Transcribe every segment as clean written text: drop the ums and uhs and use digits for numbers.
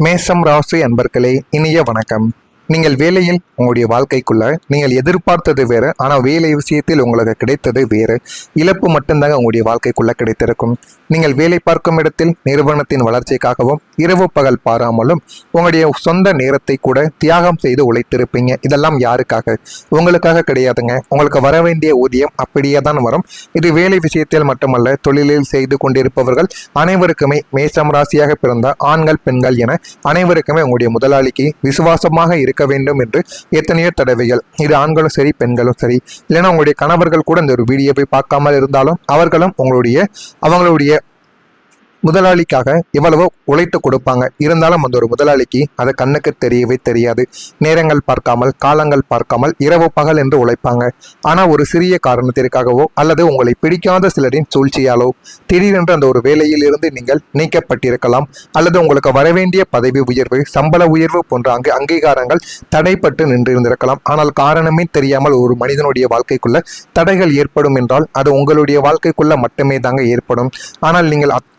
மேஷம் ராசி அன்பர்களே, இனிய வணக்கம். நீங்கள் வேலையில் உங்களுடைய வாழ்க்கைக்குள்ள நீங்கள் எதிர்பார்த்தது வேறு, ஆனால் வேலை விஷயத்தில் உங்களுக்கு கிடைத்தது வேறு. இழப்பு மட்டும்தாங்க உங்களுடைய வாழ்க்கைக்குள்ள கிடைத்திருக்கும். நீங்கள் வேலை பார்க்கும் இடத்தில் நிறுவனத்தின் வளர்ச்சிக்காகவும் இரவு பகல் பாராமலும் உங்களுடைய சொந்த நேரத்தை கூட தியாகம் செய்து உழைத்திருப்பீங்க. இதெல்லாம் யாருக்காக? உங்களுக்காக கிடையாதுங்க. உங்களுக்கு வர வேண்டிய ஊதியம் அப்படியே தான் வரும். இது வேலை விஷயத்தில் மட்டுமல்ல, தொழிலில் செய்து கொண்டிருப்பவர்கள் அனைவருக்குமே, மேஷம் ராசியாக பிறந்த ஆண்கள் பெண்கள் என அனைவருக்குமே உங்களுடைய முதலாளிக்கு விசுவாசமாக இருக்க வேண்டும் என்று எத்தனையோ தடவைகள், இது ஆண்களும் சரி பெண்களும் சரி, இல்லைன்னா உங்களுடைய கணவர்கள் கூட இந்த ஒரு வீடியோவை பார்க்காமல் இருந்தாலும் அவர்களும் அவங்களுடைய முதலாளிக்காக எவ்வளவோ உழைத்து கொடுப்பாங்க. இருந்தாலும் அந்த ஒரு முதலாளிக்கு அது கண்ணுக்கு தெரியவே தெரியாது. நேரங்கள் பார்க்காமல், காலங்கள் பார்க்காமல் இரவு பகல் என்று உழைப்பாங்க. ஆனால் ஒரு சிறிய காரணத்திற்காகவோ அல்லது உங்களை பிடிக்காத சிலரின் சூழ்ச்சியாலோ திடீரென்று அந்த ஒரு வேலையில் இருந்து நீங்கள் நீக்கப்பட்டிருக்கலாம். அல்லது உங்களுக்கு வரவேண்டிய பதவி உயர்வு, சம்பள உயர்வு போன்ற அங்கீகாரங்கள் தடைப்பட்டு நின்றிருந்திருக்கலாம். ஆனால் காரணமே தெரியாமல் ஒரு மனிதனுடைய வாழ்க்கைக்குள்ள தடைகள் ஏற்படும் என்றால் அது உங்களுடைய வாழ்க்கைக்குள்ள மட்டுமே தாங்க ஏற்படும். ஆனால்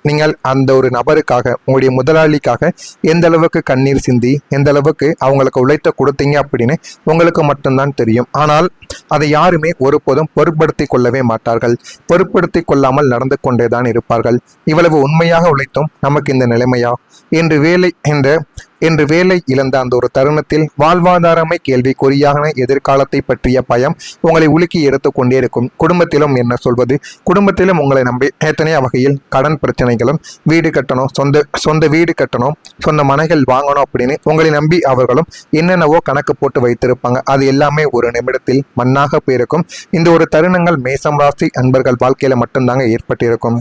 நீங்கள் அந்த ஒரு நபருக்காக, உங்களுடைய முதலாளிக்காக எந்த அளவுக்கு கண்ணீர் சிந்தி எந்த அளவுக்கு அவங்களுக்கு உழைத்த கொடுத்தீங்க அப்படின்னு உங்களுக்கு மட்டும்தான் தெரியும். ஆனால் அதை யாருமே ஒருபோதும் பொருட்படுத்தி கொள்ளவே மாட்டார்கள். பொருட்படுத்தி கொள்ளாமல் நடந்து கொண்டேதான் இருப்பார்கள். இவ்வளவு உண்மையாக உழைத்தும் நமக்கு இந்த நிலைமையா என்று வேலை இழந்த அந்த ஒரு தருணத்தில் வாழ்வாதாரமே கேள்விக்குறியான எதிர்காலத்தை பற்றிய பயம் உங்களை உலுக்கி எடுத்துக்கொண்டே இருக்கும். குடும்பத்திலும் என்ன சொல்வது? குடும்பத்திலும் உங்களை நம்பி எத்தனையோ வகையில் கடன் பிரச்சனைகளும், வீடு கட்டணும், சொந்த வீடு கட்டணும், சொந்த மனைகள் வாங்கணும் அப்படின்னு உங்களை நம்பி அவர்களும் என்னென்னவோ கணக்கு போட்டு வைத்திருப்பாங்க. அது எல்லாமே ஒரு நிமிடத்தில் மண்ணாக போயிருக்கும். இந்த ஒரு தருணங்கள் மேஷம் ராசி அன்பர்கள் வாழ்க்கையில மட்டும்தாங்க ஏற்பட்டிருக்கும்.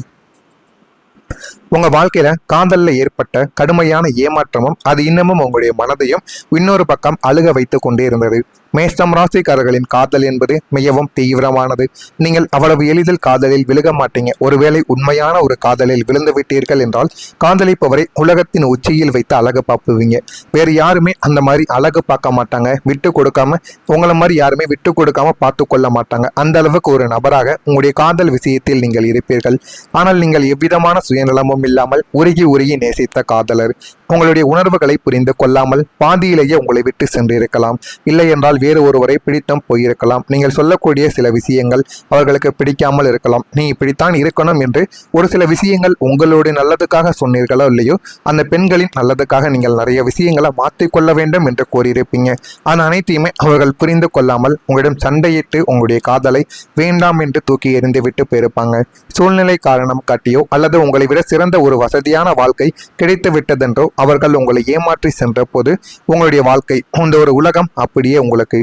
உங்க வாழ்க்கையில காதல்ல ஏற்பட்ட கடுமையான ஏமாற்றமும் அது இன்னமும் உங்களுடைய மனதையும் இன்னொரு பக்கம் அழுக வைத்து கொண்டே இருந்தது. மேஷம் ராசிக்காரர்களின் காதல் என்பது மிகவும் தீவிரமானது. நீங்கள் அவ்வளவு எளிதில் காதலில் விழுக மாட்டீங்க. ஒருவேளை உண்மையான ஒரு காதலில் விழுந்து விட்டீர்கள் என்றால் காதலிப்பவரை உலகத்தின் உச்சியில் வைத்து அழகு பார்ப்புவீங்க. வேறு யாருமே அந்த மாதிரி அழகு பார்க்க மாட்டாங்க. விட்டு கொடுக்காம, உங்களை மாதிரி யாருமே விட்டு கொடுக்காம பார்த்து கொள்ள மாட்டாங்க. அந்த அளவுக்கு ஒரு நபராக உங்களுடைய காதல் விஷயத்தில் நீங்கள் இருப்பீர்கள். ஆனால் நீங்கள் எவ்விதமான சுயநலமும் இல்லாமல் உருகி நேசித்த காதலர் உங்களுடைய உணர்வுகளை புரிந்து கொள்ளாமல் பாதியிலேயே உங்களை விட்டு சென்றிருக்கலாம். இல்லை என்றால் வேறு ஒருவரை பிடித்தும் போயிருக்கலாம். நீங்கள் சொல்லக்கூடிய சில விஷயங்கள் அவர்களுக்கு பிடிக்காமல் இருக்கலாம். நீ இப்படித்தான் இருக்கணும் என்று ஒரு சில விஷயங்கள் உங்களுடைய நல்லதுக்காக சொன்னீர்களோ இல்லையோ, அந்த பெண்களின் நல்லதுக்காக நீங்கள் நிறைய விஷயங்களை மாற்றிக்கொள்ள வேண்டும் என்று கோரியிருப்பீங்க. ஆனால் அனைத்தையுமே அவர்கள் புரிந்து கொள்ளாமல் உங்களிடம் சண்டையிட்டு உங்களுடைய காதலை வேண்டாம் என்று தூக்கி எறிந்து விட்டு போயிருப்பாங்க. சூழ்நிலை காரணம் காட்டியோ அல்லது உங்களை விட சிறந்த ஒரு வசதியான வாழ்க்கை கிடைத்து விட்டதென்றோ அவர்கள் உங்களை ஏமாற்றி சென்ற போது உங்களுடைய வாழ்க்கை, இந்த ஒரு உலகம் அப்படியே உங்களுக்கு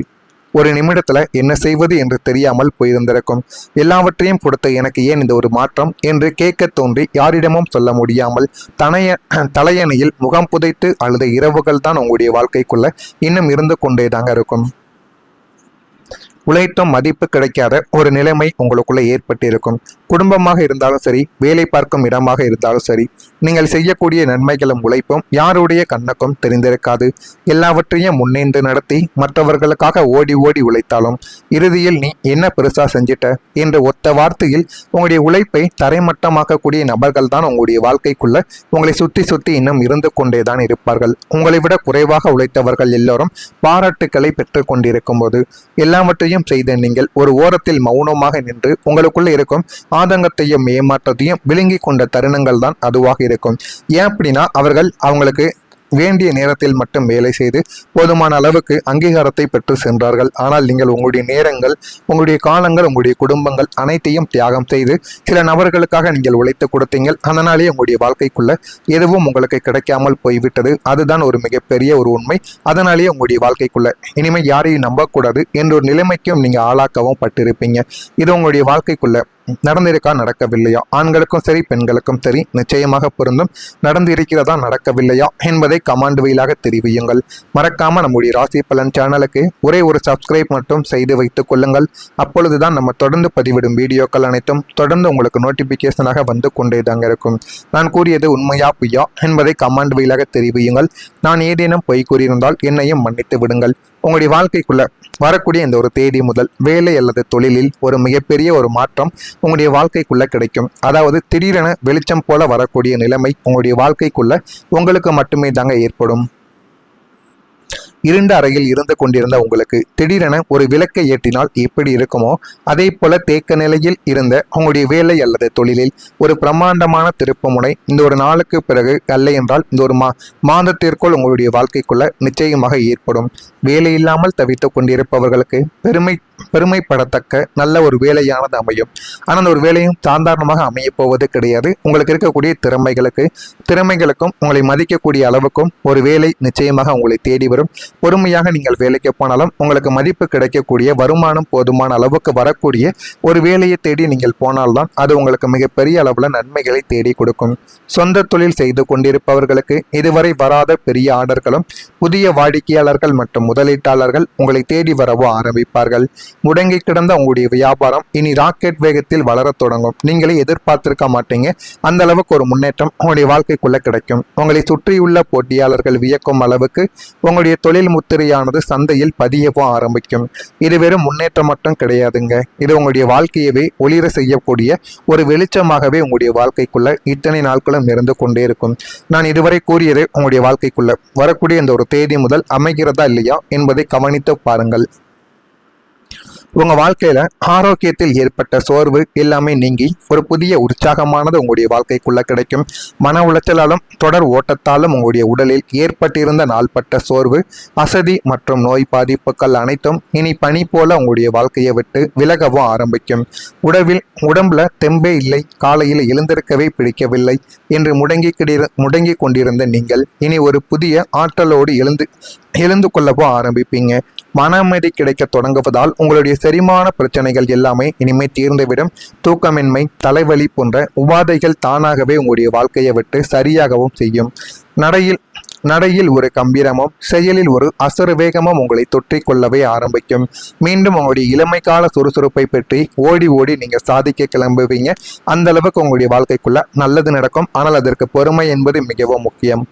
ஒரு நிமிடத்துல என்ன செய்வது என்று தெரியாமல் போயிருந்திருக்கும். எல்லாவற்றையும் கொடுத்த எனக்கு ஏன் இந்த ஒரு மாற்றம் என்று கேட்க தோன்றி யாரிடமும் சொல்ல முடியாமல் தலையணையில் முகம் புதைத்து அழுத இரவுகள் தான் உங்களுடைய வாழ்க்கைக்குள்ள இன்னும் இருந்து கொண்டேதாங்க இருக்கும். உழைத்தும் மதிப்பு கிடைக்காத ஒரு நிலைமை உங்களுக்குள்ள ஏற்பட்டிருக்கும். குடும்பமாக இருந்தாலும் சரி, வேலை பார்க்கும் இடமாக இருந்தாலும் சரி, நீங்கள் செய்யக்கூடிய நன்மைகளும் உழைப்பும் யாருடைய கண்ணுக்கும் தெரிந்திருக்காது. எல்லாவற்றையும் முன்னின்று நடத்தி மற்றவர்களுக்காக ஓடி உழைத்தாலும் இறுதியில் நீ என்ன பெருசா செஞ்சிட்ட என்று ஒத்த வார்த்தையில் உங்களுடைய உழைப்பை தரைமட்டமாக்கக்கூடிய நபர்கள் தான் உங்களுடைய வாழ்க்கைக்குள்ள உங்களை சுத்தி இன்னும் இருந்து கொண்டேதான் இருப்பார்கள். உங்களை விட குறைவாக உழைத்தவர்கள் எல்லோரும் பாராட்டுக்களை பெற்று கொண்டிருக்கும் போது எல்லாவற்றையும் செய்த நீங்கள் ஒரு ஓரத்தில் மௌனமாக நின்று உங்களுக்குள்ள இருக்கும் ஆதங்கத்தையும் ஏமாற்றத்தையும் விழுங்கி கொண்ட தருணங்கள் தான் அதுவாக இருக்கும். ஏன் அப்படின்னா அவங்களுக்கு வேண்டிய நேரத்தில் மட்டும் வேலை செய்து போதுமான அளவுக்கு அங்கீகாரத்தை பெற்று சென்றார்கள். ஆனால் நீங்கள் உங்களுடைய நேரங்கள், உங்களுடைய காலங்கள், உங்களுடைய குடும்பங்கள் அனைத்தையும் தியாகம் செய்து சில நபர்களுக்காக நீங்கள் உழைத்து கொடுத்தீங்க. அதனாலேயே உங்களுடைய வாழ்க்கைக்குள்ள எதுவும் உங்களுக்கு கிடைக்காமல் போய்விட்டது. அதுதான் ஒரு மிகப்பெரிய ஒரு உண்மை. அதனாலேயே உங்களுடைய வாழ்க்கைக்குள்ள இனிமேல் யாரையும் நம்பக்கூடாது என்ற ஒரு நிலைமைக்கும் நீங்க ஆளாக்கவும் பட்டிருப்பீங்க. இது உங்களுடைய வாழ்க்கைக்குள்ள நடந்திருக்கா, நடக்கவில்லையா? ஆண்களுக்கும் சரி பெண்களுக்கும் சரி நிச்சயமாக பொருந்தும். நடந்து இருக்கிறதா, நடக்கவில்லையா என்பதை கமெண்ட் வழியாக தெரிவியுங்கள். மறக்காம நம்முடைய ராசி பலன் சேனலுக்கு ஒரே ஒரு சப்ஸ்கிரைப் மட்டும் செய்து வைத்துக் கொள்ளுங்கள். அப்பொழுதுதான் நம்ம தொடர்ந்து பதிவிடும் வீடியோக்கள் அனைத்தும் தொடர்ந்து உங்களுக்கு நோட்டிபிகேஷனாக வந்து கொண்டே தாங்க இருக்கும். நான் கூறியது உண்மையா பொய்யா என்பதை கமெண்ட் வழியாக தெரிவியுங்கள். நான் ஏதேனும் பொய் கூறியிருந்தால் என்னையும் மன்னித்து விடுங்கள். உங்களுடைய வாழ்க்கைக்குள்ள வரக்கூடிய இந்த ஒரு தேதி முதல் வேலை அல்லது தொழிலில் ஒரு மிகப்பெரிய ஒரு மாற்றம் உங்களுடைய வாழ்க்கைக்குள்ள கிடைக்கும். அதாவது திடீரென வெளிச்சம் போல வரக்கூடிய நிலைமை உங்களுடைய வாழ்க்கைக்குள்ள உங்களுக்கு மட்டுமே தாங்க ஏற்படும். இருண்ட அறையில் இருந்து கொண்டிருந்த உங்களுக்கு திடீரென ஒரு விளக்கை ஏற்றினால் எப்படி இருக்குமோ அதே போல தேக்க நிலையில் இருந்த உங்களுடைய வேலை அல்லது தொழிலில் ஒரு பிரம்மாண்டமான திருப்பு முனை இந்த ஒரு நாளுக்கு பிறகு அல்ல என்றால் இந்த ஒரு மாதத்திற்குள் உங்களுடைய வாழ்க்கைக்குள்ள நிச்சயமாக ஏற்படும். வேலை இல்லாமல் தவித்துக் கொண்டிருப்பவர்களுக்கு பெருமைப்படத்தக்க நல்ல ஒரு வேலையானது அமையும். ஆனால் அந்த ஒரு வேலையும் சாதாரணமாக அமைய போவது கிடையாது. உங்களுக்கு இருக்கக்கூடிய திறமைகளுக்கும் உங்களை மதிக்கக்கூடிய அளவுக்கும் ஒரு வேலை நிச்சயமாக உங்களை தேடி வரும். பொறுமையாக நீங்கள் வேலைக்கு போனாலும் உங்களுக்கு மதிப்பு கிடைக்கக்கூடிய வருமானம் போதுமான அளவுக்கு வரக்கூடிய ஒரு வேலையை தேடி நீங்கள் போனால்தான் அது உங்களுக்கு மிகப்பெரிய அளவில் நன்மைகளை தேடி கொடுக்கும். சொந்த தொழில் செய்து கொண்டிருப்பவர்களுக்கு இதுவரை வராத பெரிய ஆர்டர்களும் புதிய வாடிக்கையாளர்கள் மற்றும் முதலீட்டாளர்கள் உங்களை தேடி வரவோ ஆரம்பிப்பார்கள். முடங்கி கிடந்த உங்களுடைய வியாபாரம் இனி ராக்கெட் வேகத்தில் வளரத் தொடங்கும். நீங்களே எதிர்பார்த்திருக்க மாட்டீங்க அந்த அளவுக்கு ஒரு முன்னேற்றம் உங்களுடைய வாழ்க்கைக்குள்ள கிடைக்கும். உங்களை சுற்றியுள்ள போட்டியாளர்கள் வியக்கும் அளவுக்கு உங்களுடைய தொழில் முத்திரையானது சந்தையில் பதியவோ ஆரம்பிக்கும். இது வெறும் முன்னேற்றம் மட்டும் கிடையாதுங்க, இது உங்களுடைய வாழ்க்கையவே ஒளிர செய்யக்கூடிய ஒரு வெளிச்சமாகவே உங்களுடைய வாழ்க்கைக்குள்ள இத்தனை நாட்களும் இருந்து கொண்டே இருக்கும். நான் இதுவரை கூறியது உங்களுடைய வாழ்க்கைக்குள்ள வரக்கூடிய இந்த ஒரு தேதி முதல் அமைகிறதா இல்லையா என்பதை கவனித்து பாருங்கள். உங்க வாழ்க்கையில ஆரோக்கியத்தில் ஏற்பட்ட சோர்வு எல்லாமே நீங்கி ஒரு புதிய உற்சாகமானது உங்களுடைய வாழ்க்கைக்குள்ள கிடைக்கும். மன உளைச்சலாலும் தொடர் ஓட்டத்தாலும் உங்களுடைய உடலில் ஏற்பட்டிருந்த நாள்பட்ட சோர்வு, அசதி மற்றும் நோய் பாதிப்புகள் அனைத்தும் இனி பனி போல உங்களுடைய வாழ்க்கையை விட்டு விலகவும் ஆரம்பிக்கும். உடம்புல தெம்பே இல்லை, காலையில் எழுந்திருக்கவே பிடிக்கவில்லை என்று முடங்கி கொண்டிருந்த நீங்கள் இனி ஒரு புதிய ஆற்றலோடு எழுந்து கொள்ளவோ ஆரம்பிப்பீங்க. மன அமைதி கிடைக்க தொடங்குவதால் உங்களுடைய செரிமான பிரச்சனைகள் எல்லாமே இனிமே தீர்ந்துவிடும். தூக்கமின்மை, தலைவலி போன்ற உபாதைகள் தானாகவே உங்களுடைய வாழ்க்கையை விட்டு சரியாகவும் செய்யும். நடையில் ஒரு கம்பீரமும் செயலில் ஒரு அசரு வேகமும் உங்களை தொற்றிக் கொள்ளவே ஆரம்பிக்கும். மீண்டும் உங்களுடைய இளமை கால சுறுசுறுப்பை பற்றி ஓடி நீங்க சாதிக்க கிளம்புவீங்க. அந்த அளவுக்கு உங்களுடைய வாழ்க்கைக்குள்ள நல்லது நடக்கும். ஆனால் அதற்கு பொறுமை என்பது மிகவும் முக்கியம்.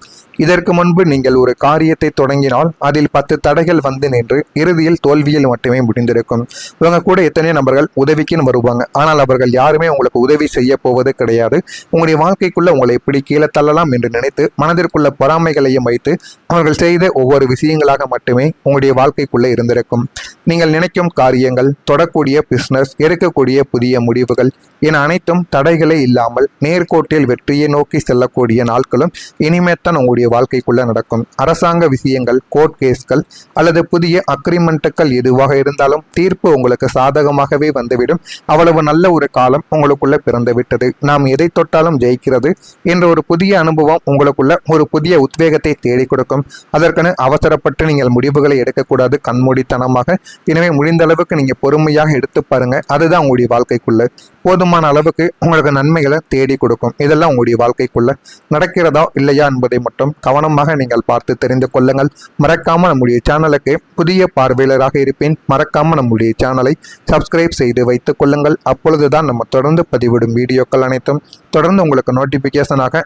இதற்கு முன்பு நீங்கள் ஒரு காரியத்தை தொடங்கினால் அதில் 10 தடைகள் வந்து நின்று இறுதியில் தோல்வியில் மட்டுமே முடிந்திருக்கும். இவங்க கூட எத்தனையோ நபர்கள் உதவிக்குன்னு வருவாங்க, ஆனால் அவர்கள் யாருமே உங்களுக்கு உதவி செய்ய போவது கிடையாது. உங்களுடைய வாழ்க்கைக்குள்ள உங்களை எப்படி கீழே தள்ளலாம் என்று நினைத்து மனதிற்குள்ள பொறாமைகளையும் வைத்து அவர்கள் செய்த ஒவ்வொரு விஷயங்களாக மட்டுமே உங்களுடைய வாழ்க்கைக்குள்ள இருந்திருக்கும். நீங்கள் நினைக்கும் காரியங்கள், தொடக்கூடிய பிசினஸ், எடுக்கக்கூடிய புதிய முடிவுகள் என அனைத்தும் தடைகளே இல்லாமல் நேர்கோட்டில் வெற்றியை நோக்கி செல்லக்கூடிய நாட்களும் இனிமேத்தான் உங்களுடைய வாழ்க்கைக்குள்ள நடக்கும். அரசாங்க விஷயங்கள், கோர்ட் கேஸ்கள் அல்லது புதிய அக்ரிமெண்ட்டுகள் எதுவாக இருந்தாலும் தீர்ப்பு உங்களுக்கு சாதகமாகவே வந்துவிடும். அவ்வளவு நல்ல ஒரு காலம் உங்களுக்குள்ள பிறந்து விட்டது. நாம் எதை தொட்டாலும் ஜெயிக்கிறது என்ற ஒரு புதிய அனுபவம் உங்களுக்குள்ள ஒரு புதிய உத்வேகத்தை தேடி கொடுக்கும். அதற்கென அவசரப்பட்டு நீங்கள் முடிவுகளை எடுக்கக்கூடாது கண்மூடித்தனமாக. எனவே முடிந்த அளவுக்கு நீங்க பொறுமையாக எடுத்து பாருங்க. அதுதான் உங்களுடைய வாழ்க்கைக்குள்ள போதுமான அளவுக்கு உங்களுக்கு நன்மைகளை தேடி கொடுக்கும். இதெல்லாம் உங்களுடைய வாழ்க்கைக்குள்ள நடக்கிறதா இல்லையா என்பதை மட்டும் கவனமாக நீங்கள் பார்த்து தெரிந்து கொள்ளுங்கள். மறக்காம நம்முடைய சேனலுக்கு புதிய பார்வையாளராக இருப்பேன். மறக்காம நம்முடைய சேனலை சப்ஸ்கிரைப் செய்து வைத்துக் கொள்ளுங்கள். அப்பொழுதுதான் நம்ம தொடர்ந்து பதிவிடும் வீடியோக்கள் அனைத்தும் தொடர்ந்து உங்களுக்கு நோட்டிபிகேஷனாக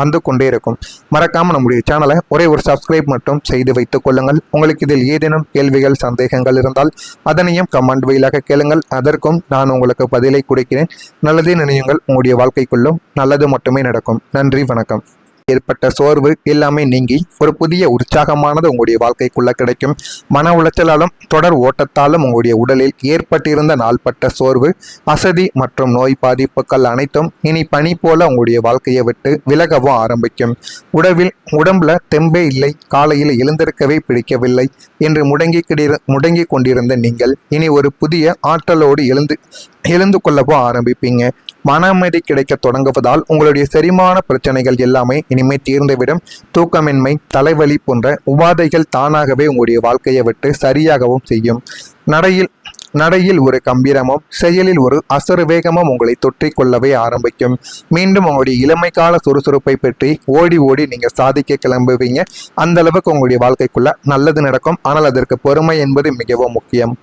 வந்து கொண்டே இருக்கும். மறக்காம நம்முடைய சேனலை ஒரே ஒரு சப்ஸ்கிரைப் மட்டும் செய்து வைத்துக் கொள்ளுங்கள். உங்களுக்கு இதில் ஏதேனும் கேள்விகள், சந்தேகங்கள் இருந்தால் அதனையும் கமெண்ட் வழியாக கேளுங்கள். அதற்கும் நான் உங்களுக்கு பதிலை கொடுக்கிறேன். நல்லதே நினையுங்கள். உங்களுடைய வாழ்க்கைக்குள்ளும் நல்லது மட்டுமே நடக்கும். நன்றி, வணக்கம். ஏற்பட்ட சோர்வு எல்லாமே நீங்கி ஒரு புதிய உற்சாகமானது உங்களுடைய வாழ்க்கைக்குள்ள கிடைக்கும். மன உளைச்சலாலும் தொடர் ஓட்டத்தாலும் உங்களுடைய உடலில் ஏற்பட்டிருந்த நாள்பட்ட சோர்வு, அசதி மற்றும் நோய் பாதிப்புகள் அனைத்தும் இனி பனி போல உங்களுடைய வாழ்க்கையை விட்டு விலகவும் ஆரம்பிக்கும். உடம்புல தெம்பே இல்லை, காலையில் எழுந்திருக்கவே பிடிக்கவில்லை என்று முடங்கி கொண்டிருந்த நீங்கள் இனி ஒரு புதிய ஆற்றலோடு எழுந்து கொள்ளவோ ஆரம்பிப்பீங்க. மன அமைதி கிடைக்க தொடங்குவதால் உங்களுடைய செரிமான பிரச்சனைகள் எல்லாமே இனிமே தீர்ந்துவிடும். தூக்கமின்மை, தலைவலி போன்ற உபாதைகள் தானாகவே உங்களுடைய வாழ்க்கையை விட்டு சரியாகவும் செய்யும். நடையில் ஒரு கம்பீரமும் செயலில் ஒரு அசரு வேகமும் உங்களை தொற்றிக் கொள்ளவே ஆரம்பிக்கும். மீண்டும் உங்களுடைய இளமை கால சுறுசுறுப்பை பற்றி ஓடி நீங்க சாதிக்க கிளம்புவீங்க. அந்த அளவுக்கு உங்களுடைய வாழ்க்கைக்குள்ள நல்லது நடக்கும். ஆனால் அதற்கு பொறுமை என்பது மிகவும் முக்கியம்.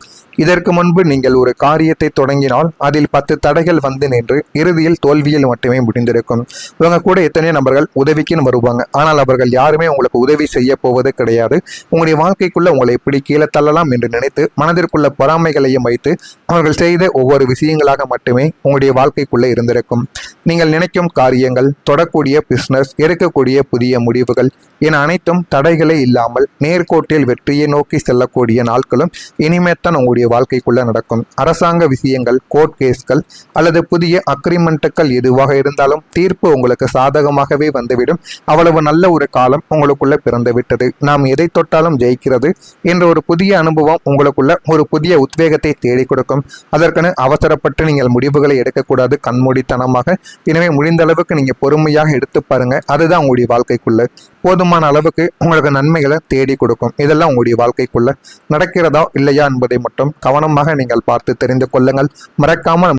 இதற்கு முன்பு நீங்கள் ஒரு காரியத்தை தொடங்கினால் அதில் 10 தடைகள் வந்து நின்று இறுதியில் தோல்வியில் மட்டுமே முடிந்திருக்கும். இவங்க கூட எத்தனையோ நபர்கள் உதவிக்குன்னு வருவாங்க, ஆனால் அவர்கள் யாருமே உங்களுக்கு உதவி செய்ய போவது கிடையாது. உங்களுடைய வாழ்க்கைக்குள்ள உங்களை எப்படி கீழே தள்ளலாம் என்று நினைத்து மனதிற்குள்ள பொறாமைகளையும் வைத்து அவர்கள் செய்த ஒவ்வொரு விஷயங்களாக மட்டுமே உங்களுடைய வாழ்க்கைக்குள்ள இருந்திருக்கும். நீங்கள் நினைக்கும் காரியங்கள், தொடக்கூடிய பிசினஸ், எடுக்கக்கூடிய புதிய முடிவுகள் என அனைத்தும் தடைகளே இல்லாமல் நேர்கோட்டில் வெற்றியை நோக்கி செல்லக்கூடிய நாட்களும் இனிமேத்தான் உங்களுடைய வாழ்க்கைக்குள்ள நடக்கும். அரசாங்க விஷயங்கள், கோர்ட் கேஸ்கள் அல்லது புதிய அக்ரிமெண்ட்டுகள் எதுவாக இருந்தாலும் தீர்ப்பு உங்களுக்கு சாதகமாகவே வந்துவிடும். அவ்வளவு நல்ல ஒரு காலம் உங்களுக்குள்ள பிறந்து விட்டது. நாம் எதை தொட்டாலும் ஜெயிக்கிறது என்ற ஒரு புதிய அனுபவம் உங்களுக்குள்ள ஒரு புதிய உத்வேகத்தை தேடி கொடுக்கும். அதற்கென அவசரப்பட்டு நீங்கள் முடிவுகளை எடுக்கக்கூடாது கண்மூடித்தனமாக. எனவே முடிந்த அளவுக்கு நீங்க பொறுமையாக எடுத்து பாருங்க. அதுதான் உங்களுடைய வாழ்க்கைக்குள்ள போதுமான அளவுக்கு உங்களுக்கு நன்மைகளை தேடி கொடுக்கும். இதெல்லாம் உங்களுடைய வாழ்க்கைக்குள்ள நடக்கிறதா இல்லையா என்பதை மட்டும் கவனமாக நீங்கள் பார்த்து தெரிந்து கொள்ளுங்கள். மறக்காமல்